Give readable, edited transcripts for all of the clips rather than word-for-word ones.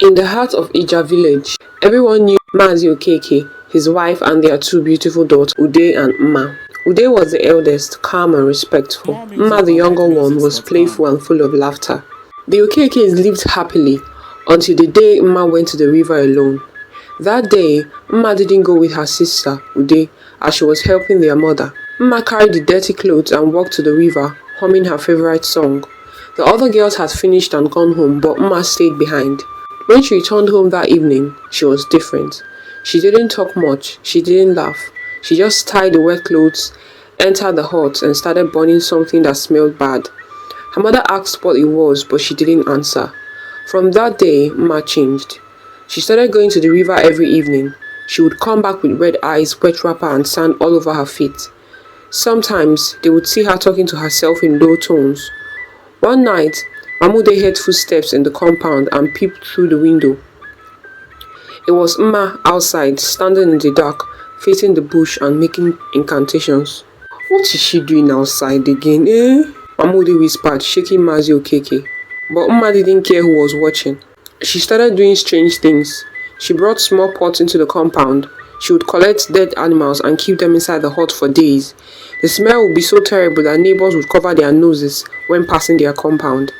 In the heart of Ija village, everyone knew Mazi Okeke, his wife and their two beautiful daughters, Ude and Mma. Ude was the eldest, calm and respectful. Mma, the younger one, was playful and full of laughter. The Okekes lived happily until the day Mma went to the river alone. That day, Mma didn't go with her sister, Ude, as she was helping their mother. Mma carried the dirty clothes and walked to the river, humming her favorite song. The other girls had finished and gone home, but Mma stayed behind. When she returned home that evening, she was different. She didn't talk much, she didn't laugh. She just tied the wet clothes, entered the hut and started burning something that smelled bad. Her mother asked what it was, but she didn't answer. From that day, Mma changed. She started going to the river every evening. She would come back with red eyes, wet wrapper and sand all over her feet. Sometimes, they would see her talking to herself in low tones. One night, Mamude heard footsteps in the compound and peeped through the window. It was Mma outside, standing in the dark, facing the bush and making incantations. "What is she doing outside again, eh?" Mamude whispered, shaking Mazi Okeke. But Mma didn't care who was watching. She started doing strange things. She brought small pots into the compound. She would collect dead animals and keep them inside the hut for days. The smell would be so terrible that neighbors would cover their noses when passing their compound.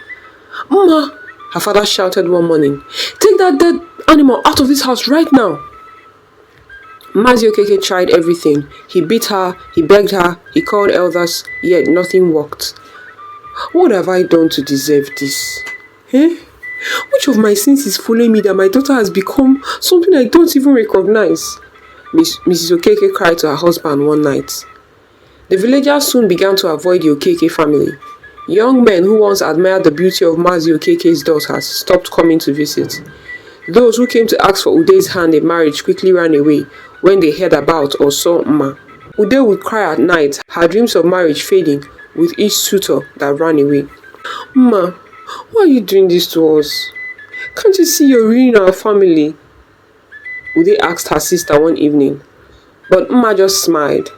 "Mma," her father shouted one morning, "take that dead animal out of this house right now." Mazi Okeke tried everything. He beat her, he begged her, he called elders, yet nothing worked. "What have I done to deserve this? Eh? Which of my sins is fooling me that my daughter has become something I don't even recognize?" Mrs. Okeke cried to her husband one night. The villagers soon began to avoid the Okeke family. Young men who once admired the beauty of Mazi Okeke's daughters stopped coming to visit. Those who came to ask for Ude's hand in marriage quickly ran away when they heard about or saw Mma. Ude would cry at night, her dreams of marriage fading with each suitor that ran away. "Mma, why are you doing this to us? Can't you see you're ruining our family?" Ude asked her sister one evening. But Mma just smiled.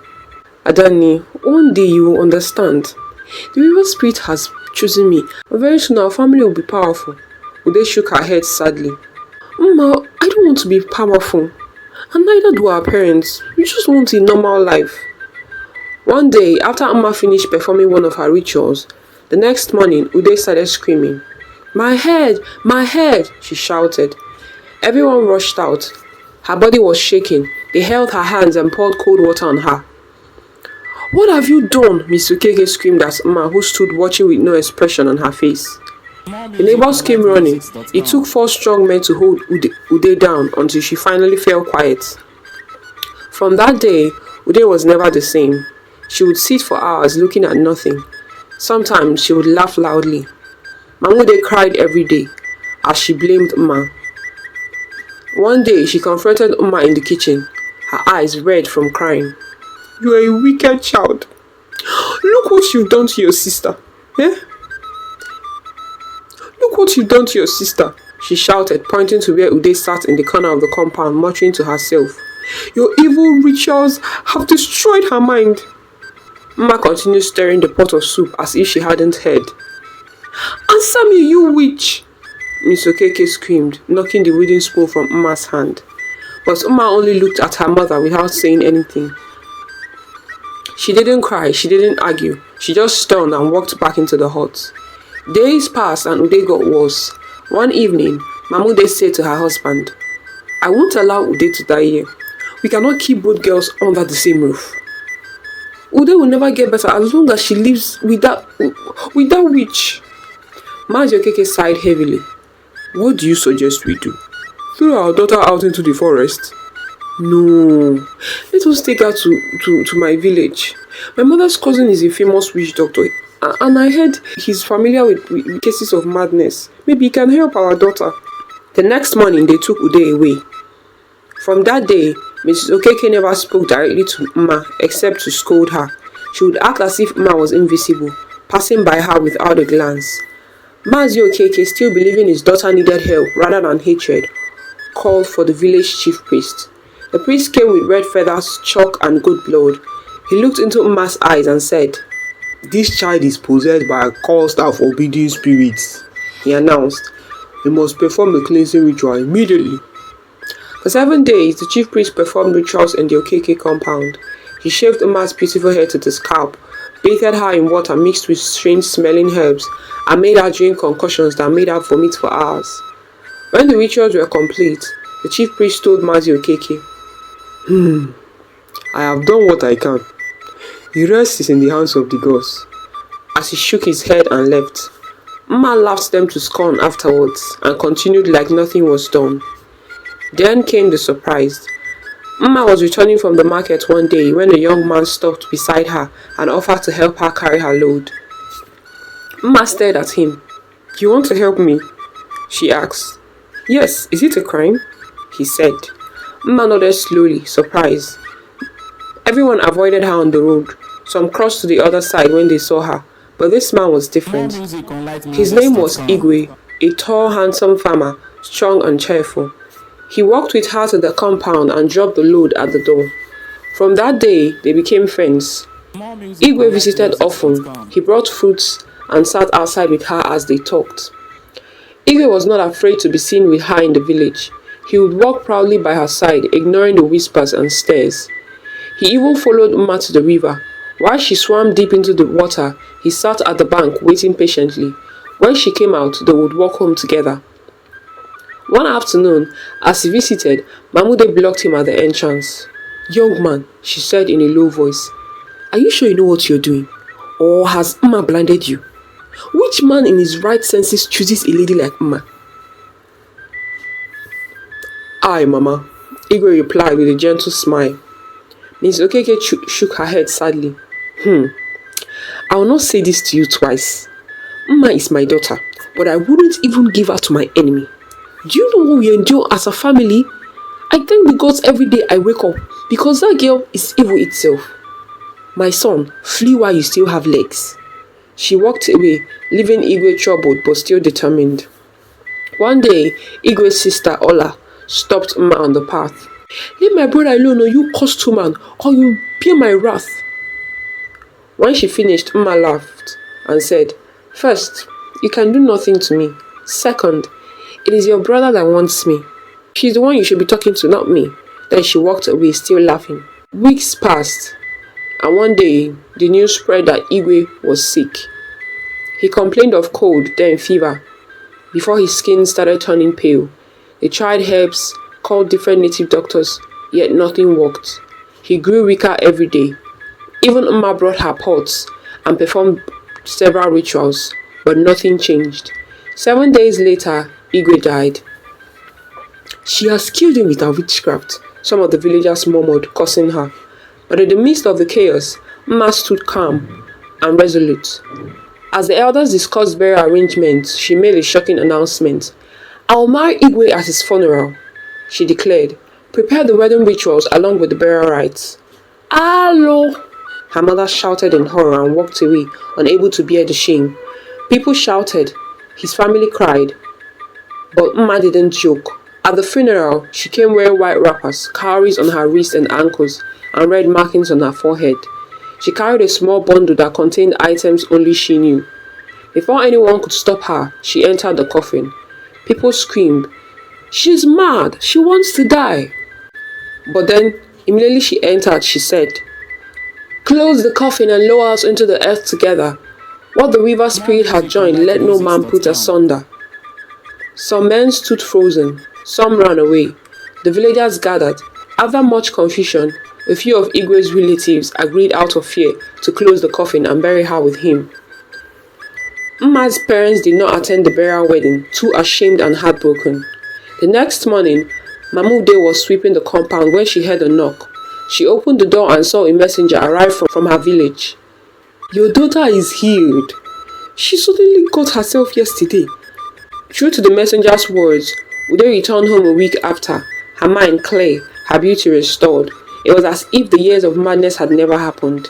"Adani, one day you will understand. The river spirit has chosen me, and very soon our family will be powerful." Ude shook her head sadly. "Mma, I don't want to be powerful. And neither do our parents. We just want a normal life." One day, after Mma finished performing one of her rituals, the next morning, Ude started screaming. "My head! My head!" she shouted. Everyone rushed out. Her body was shaking. They held her hands and poured cold water on her. "What have you done?" Miss Okeke screamed at Mma, who stood watching with no expression on her face. The neighbors came running. It took 4 strong men to hold Ude down until she finally fell quiet. From that day, Ude was never the same. She would sit for hours looking at nothing. Sometimes she would laugh loudly. Mamude cried every day as she blamed Mma. One day she confronted Mma in the kitchen, her eyes red from crying. "You are a wicked child. Look what you've done to your sister. Eh? Look what you've done to your sister," she shouted, pointing to where Ude sat in the corner of the compound, muttering to herself. "Your evil rituals have destroyed her mind." Mma continued stirring the pot of soup as if she hadn't heard. "Answer me, you witch!" Miss Okeke screamed, knocking the wooden spoon from Mma's hand. But Mma only looked at her mother without saying anything. She didn't cry, she didn't argue. She just stoned and walked back into the hut. Days passed and Ude got worse. One evening, Mamude said to her husband, "I won't allow Ude to die here. We cannot keep both girls under the same roof. Ude will never get better as long as she lives with that witch." Mazi Okeke sighed heavily. "What do you suggest we do? Throw our daughter out into the forest?" "No, let us take her to my village. My mother's cousin is a famous witch doctor, and I heard he's familiar with cases of madness. Maybe he can help our daughter." The next morning, they took Ude away. From that day, Mrs. Okeke never spoke directly to Mma except to scold her. She would act as if Mma was invisible, passing by her without a glance. Mazi Okeke, still believing his daughter needed help rather than hatred, called for the village chief priest. The priest came with red feathers, chalk and good blood. He looked into Mma's eyes and said, "This child is possessed by a cursed and forbidding spirit," he announced. He must perform a cleansing ritual immediately. For 7 days, the chief priest performed rituals in the Okeke compound. He shaved Uma's beautiful hair to the scalp, bathed her in water mixed with strange smelling herbs, and made her drink concoctions that made her vomit for hours. When the rituals were complete, the chief priest told Mazi Okeke, I have done what I can. The rest is in the hands of the gods. As he shook his head and left, Mma laughed them to scorn afterwards and continued like nothing was done. Then came the surprise. Mma was returning from the market one day when a young man stopped beside her and offered to help her carry her load. Mma stared at him. You want to help me? She asked. Yes, is it a crime? He said. Mma nodded slowly, surprised. Everyone avoided her on the road. Some crossed to the other side when they saw her, but this man was different. His name was Igwe, a tall, handsome farmer, strong and cheerful. He walked with her to the compound and dropped the load at the door. From that day, they became friends. Igwe visited often. He brought fruits and sat outside with her as they talked. Igwe was not afraid to be seen with her in the village. He would walk proudly by her side, ignoring the whispers and stares. He even followed Uma to the river. While she swam deep into the water, he sat at the bank waiting patiently. When she came out, they would walk home together. One afternoon, as he visited, Mamude blocked him at the entrance. Young man, she said in a low voice, are you sure you know what you're doing? Or has Uma blinded you? Which man in his right senses chooses a lady like Uma? Aye, Mama, Igwe replied with a gentle smile. Miss Okeke shook her head sadly. I will not say this to you twice. Uma is my daughter, but I wouldn't even give her to my enemy. Do you know what we endure as a family? I thank the gods every day I wake up because that girl is evil itself. My son, flee while you still have legs. She walked away, leaving Igwe troubled but still determined. One day, Igwe's sister Ola stopped Uma on the path. Leave my brother alone or you cursed woman, or you bear my wrath. When she finished, Uma laughed and said, First, you can do nothing to me. Second, it is your brother that wants me. She's the one you should be talking to, not me. Then she walked away, still laughing. Weeks passed, and one day, the news spread that Igwe was sick. He complained of cold, then fever. Before his skin started turning pale, they tried herbs, called different native doctors, yet nothing worked. He grew weaker every day. Even Uma brought her pots and performed several rituals, but nothing changed. 7 days later, Igwe died. She has killed him with her witchcraft, some of the villagers murmured, cursing her. But in the midst of the chaos, Uma stood calm and resolute. As the elders discussed burial arrangements, she made a shocking announcement. I will marry Igwe at his funeral, she declared. Prepare the wedding rituals along with the burial rites. Allo! Her mother shouted in horror and walked away, unable to bear the shame. People shouted. His family cried. But Uma didn't joke. At the funeral, she came wearing white wrappers, cowries on her wrists and ankles, and red markings on her forehead. She carried a small bundle that contained items only she knew. Before anyone could stop her, she entered the coffin. People screamed, She's mad! She wants to die! But then, immediately she entered, she said, Close the coffin and lower us into the earth together. What the river spirit had joined, let no man put asunder. Some men stood frozen, some ran away. The villagers gathered. After much confusion, a few of Igwe's relatives agreed out of fear to close the coffin and bury her with him. Mma's parents did not attend the burial wedding, too ashamed and heartbroken. The next morning, Mamude was sweeping the compound when she heard a knock. She opened the door and saw a messenger arrive from her village. Your daughter is healed. She suddenly got herself yesterday. True to the messenger's words, Ude returned home a week after, her mind clear, her beauty restored. It was as if the years of madness had never happened.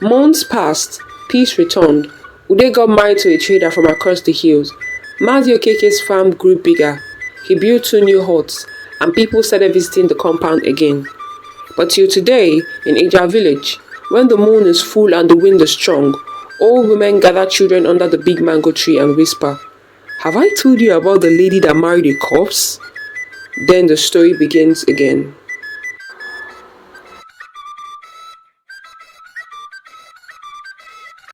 Months passed, peace returned. Ude got married to a trader from across the hills. Mazi Okeke's farm grew bigger. He built 2 new huts, and people started visiting the compound again. But till today, in Eja village, when the moon is full and the wind is strong, old women gather children under the big mango tree and whisper, Have I told you about the lady that married a corpse? Then the story begins again.